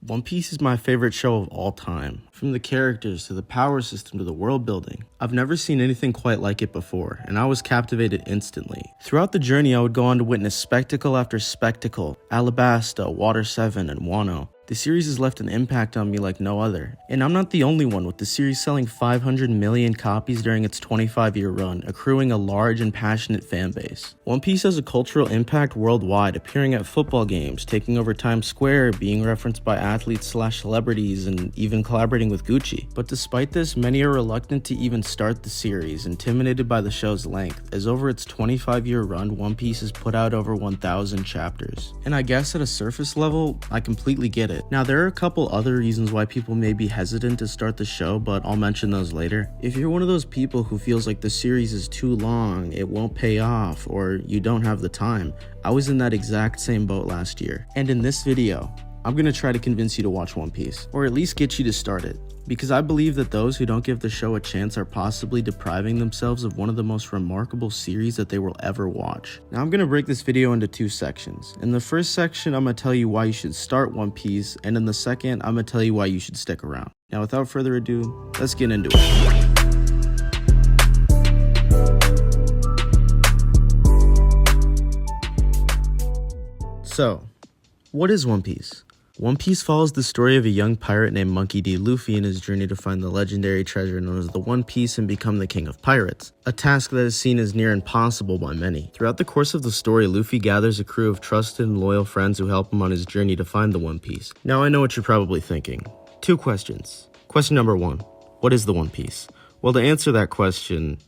One Piece is my favorite show of all time. From the characters to the power system to the world building. I've never seen anything quite like it before, and I was captivated instantly. Throughout the journey, I would go on to witness spectacle after spectacle, Alabasta, Water 7, and Wano. The series has left an impact on me like no other, and I'm not the only one, with the series selling 500 million copies during its 25-year run, accruing a large and passionate fan base. One Piece has a cultural impact worldwide, appearing at football games, taking over Times Square, being referenced by athletes/celebrities, and even collaborating with Gucci. But despite this, many are reluctant to even start the series, intimidated by the show's length, as over its 25-year run, One Piece has put out over 1,000 chapters. And I guess at a surface level, I completely get it. Now, there are a couple other reasons why people may be hesitant to start the show, but I'll mention those later. If you're one of those people who feels like the series is too long, it won't pay off, or you don't have the time, I was in that exact same boat last year. And in this video, I'm gonna try to convince you to watch One Piece, or at least get you to start it. Because I believe that those who don't give the show a chance are possibly depriving themselves of one of the most remarkable series that they will ever watch. Now I'm going to break this video into two sections. In the first section, I'm going to tell you why you should start One Piece, and in the second, I'm going to tell you why you should stick around. Now without further ado, let's get into it. So, what is One Piece? One Piece follows the story of a young pirate named Monkey D. Luffy in his journey to find the legendary treasure known as the One Piece and become the king of pirates, a task that is seen as near impossible by many. Throughout the course of the story, Luffy gathers a crew of trusted and loyal friends who help him on his journey to find the One Piece. Now I know what you're probably thinking. Two questions. Question number one, what is the One Piece? Well, to answer that question,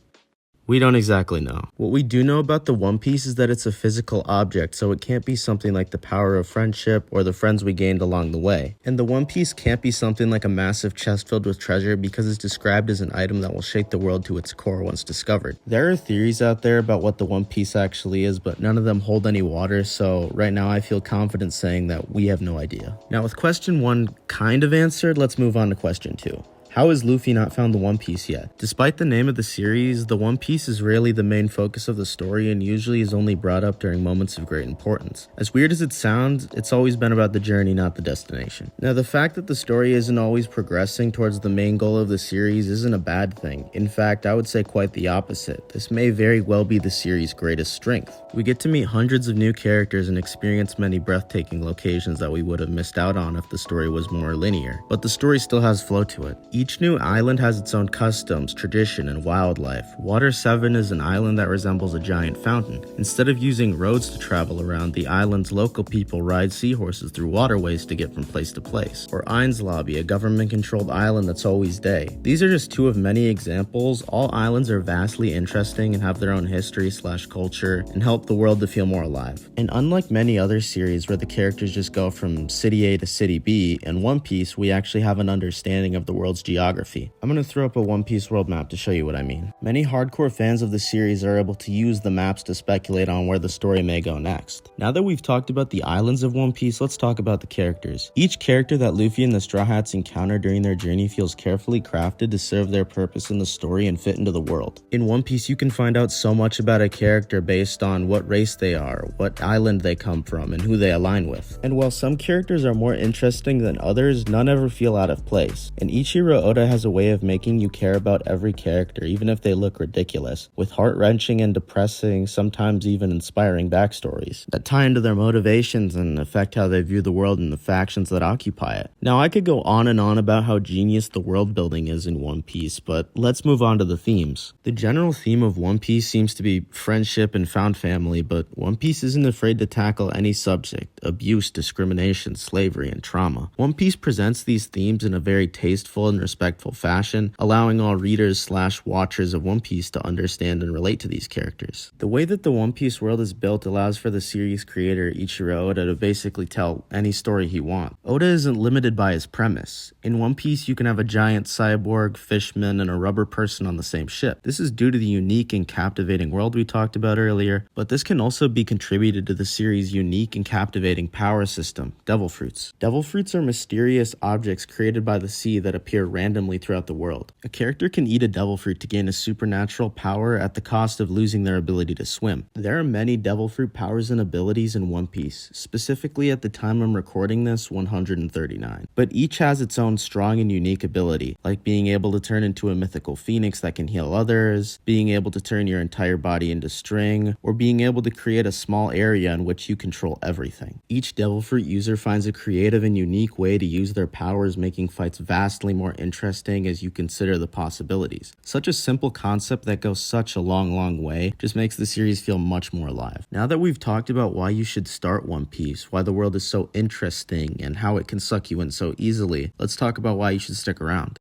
we don't exactly know. What we do know about the One Piece is that it's a physical object, so it can't be something like the power of friendship or the friends we gained along the way. And the One Piece can't be something like a massive chest filled with treasure because it's described as an item that will shake the world to its core once discovered. There are theories out there about what the One Piece actually is, but none of them hold any water, so right now I feel confident saying that we have no idea. Now with question one kind of answered, let's move on to question two. How has Luffy not found the One Piece yet? Despite the name of the series, the One Piece is rarely the main focus of the story and usually is only brought up during moments of great importance. As weird as it sounds, it's always been about the journey, not the destination. Now, the fact that the story isn't always progressing towards the main goal of the series isn't a bad thing. In fact, I would say quite the opposite. This may very well be the series' greatest strength. We get to meet hundreds of new characters and experience many breathtaking locations that we would have missed out on if the story was more linear. But the story still has flow to it. Each new island has its own customs, tradition, and wildlife. Water 7 is an island that resembles a giant fountain. Instead of using roads to travel around, the island's local people ride seahorses through waterways to get from place to place. Or Ain's Lobby, a government-controlled island that's always day. These are just two of many examples. All islands are vastly interesting and have their own history/culture and help the world to feel more alive. And unlike many other series where the characters just go from city A to city B, in One Piece we actually have an understanding of the world's geography. I'm going to throw up a One Piece world map to show you what I mean. Many hardcore fans of the series are able to use the maps to speculate on where the story may go next. Now that we've talked about the islands of One Piece, let's talk about the characters. Each character that Luffy and the Straw Hats encounter during their journey feels carefully crafted to serve their purpose in the story and fit into the world. In One Piece, you can find out so much about a character based on what race they are, what island they come from, and who they align with. And while some characters are more interesting than others, none ever feel out of place. And Ichiro Oda has a way of making you care about every character, even if they look ridiculous, with heart-wrenching and depressing, sometimes even inspiring backstories that tie into their motivations and affect how they view the world and the factions that occupy it. Now, I could go on and on about how genius the world building is in One Piece, but let's move on to the themes. The general theme of One Piece seems to be friendship and found family, but One Piece isn't afraid to tackle any subject: abuse, discrimination, slavery, and trauma. One Piece presents these themes in a very tasteful and respectful fashion, allowing all readers/watchers of One Piece to understand and relate to these characters. The way that the One Piece world is built allows for the series creator Ichiro Oda to basically tell any story he wants. Oda isn't limited by his premise. In One Piece, you can have a giant cyborg, fishman, and a rubber person on the same ship. This is due to the unique and captivating world we talked about earlier, but this can also be contributed to the series' unique and captivating power system, Devil Fruits. Devil Fruits are mysterious objects created by the sea that appear randomly throughout the world. A character can eat a devil fruit to gain a supernatural power at the cost of losing their ability to swim. There are many devil fruit powers and abilities in One Piece, specifically at the time I'm recording this, 139. But each has its own strong and unique ability, like being able to turn into a mythical phoenix that can heal others, being able to turn your entire body into string, or being able to create a small area in which you control everything. Each devil fruit user finds a creative and unique way to use their powers, making fights vastly more interesting as you consider the possibilities. Such a simple concept that goes such a long way just makes the series feel much more alive. Now that we've talked about why you should start One Piece, why the world is so interesting, and how it can suck you in so easily, let's talk about why you should stick around.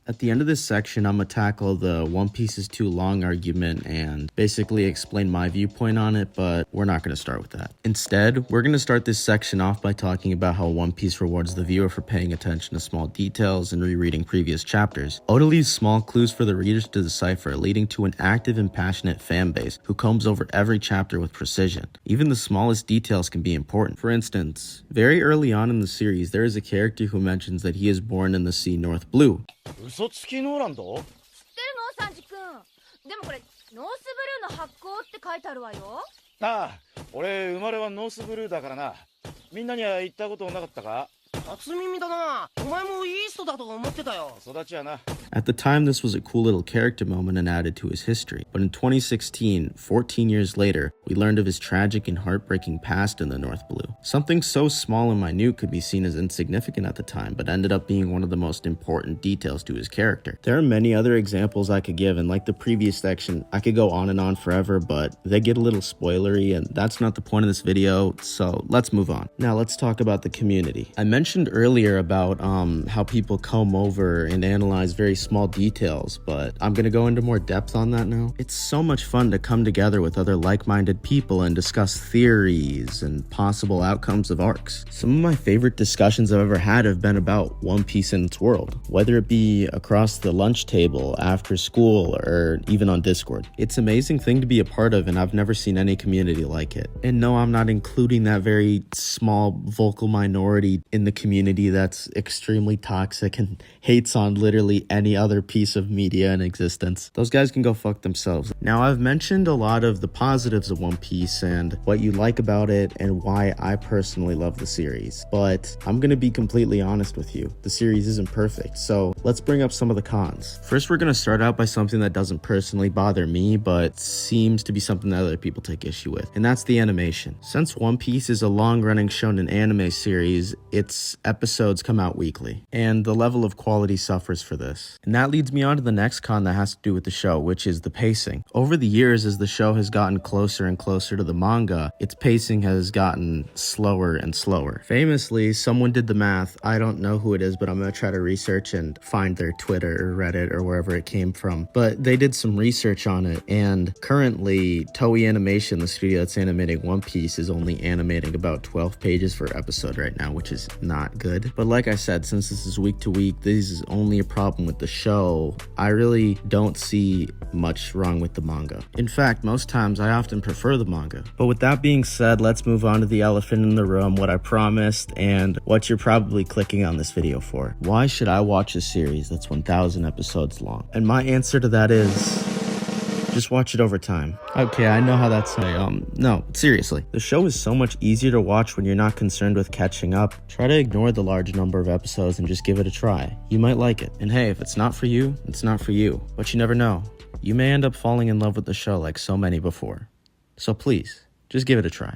At the end of this section, I'm going to tackle the One Piece is too long argument and basically explain my viewpoint on it, but we're not going to start with that. Instead, we're going to start this section off by talking about how One Piece rewards the viewer for paying attention to small details and rereading previous chapters. Oda leaves small clues for the readers to decipher, leading to an active and passionate fan base who combs over every chapter with precision. Even the smallest details can be important. For instance, very early on in the series, there is a character who mentions that he is born in the sea North Blue. 嘘つきノーランド？知ってるのサンジ君。でもこれノースブルーの発光って書いてあるわよ。ああ、俺生まれはノースブルーだからな。みんなには言ったことなかったか？初耳だな。お前もイーストだと思ってたよ。育ちやな。 At the time, this was a cool little character moment and added to his history. But in 2016, 14 years later, we learned of his tragic and heartbreaking past in the North Blue. Something so small and minute could be seen as insignificant at the time, but ended up being one of the most important details to his character. There are many other examples I could give, and like the previous section, I could go on and on forever, but they get a little spoilery, and that's not the point of this video, so let's move on. Now let's talk about the community. I mentioned earlier about how people comb over and analyze very small details, but I'm gonna go into more depth on that now. It's so much fun to come together with other like-minded people and discuss theories and possible outcomes of arcs. Some of my favorite discussions I've ever had have been about One Piece and its world, whether it be across the lunch table, after school, or even on Discord. It's an amazing thing to be a part of, and I've never seen any community like it. And no, I'm not including that very small vocal minority in the community that's extremely toxic and hates on literally any other piece of media in existence. Those guys can go fuck themselves. Now, I've mentioned a lot of the positives of One Piece and what you like about it and why I personally love the series, but I'm gonna be completely honest with you. The series isn't perfect, so let's bring up some of the cons. First, we're gonna start out by something that doesn't personally bother me, but seems to be something that other people take issue with, and that's the animation. Since One Piece is a long-running shonen anime series, its episodes come out weekly, and the level of quality suffers for this. And that leads me on to the next con that has to do with the show, which is the pacing. Over the years, as the show has gotten closer and closer to the manga, its pacing has gotten slower and slower. Famously, someone did the math. I don't know who it is, but I'm gonna try to research and find their Twitter or Reddit or wherever it came from. But they did some research on it, and currently, Toei Animation, the studio that's animating One Piece, is only animating about 12 pages per episode right now, which is not good. But like I said, since this is week to week, this is only a problem with the show. I really don't see much wrong with the manga. In fact, most times I often prefer the manga. But with that being said, let's move on to the elephant in the room, what I promised, and what you're probably clicking on this video for. Why should I watch a series that's 1,000 episodes long? And my answer to that is, just watch it over time. Okay, I know how that's no, seriously. The show is so much easier to watch when you're not concerned with catching up. Try to ignore the large number of episodes and just give it a try. You might like it. And hey, if it's not for you, it's not for you. But you never know. You may end up falling in love with the show like so many before. So please, just give it a try.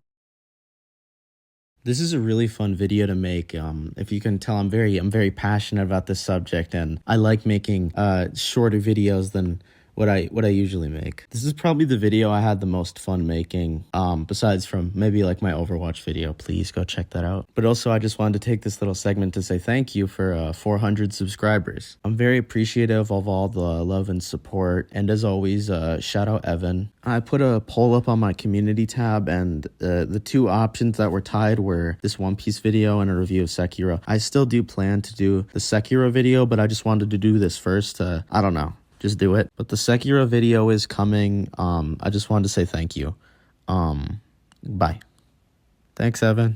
This is a really fun video to make. If you can tell, I'm very passionate about this subject, and I like making shorter videos than what I usually make. This is probably the video I had the most fun making, besides from maybe like my Overwatch video. Please go check that out. But also, I just wanted to take this little segment to say thank you for 400 subscribers. I'm very appreciative of all the love and support, and as always, shout out Evan. I put a poll up on my community tab, and the two options that were tied were this One Piece video and a review of Sekiro. I still do plan to do the Sekiro video, but I just wanted to do this first. I don't know. Just do it. But the Sekiro video is coming. I just wanted to say thank you. Bye. Thanks, Evan.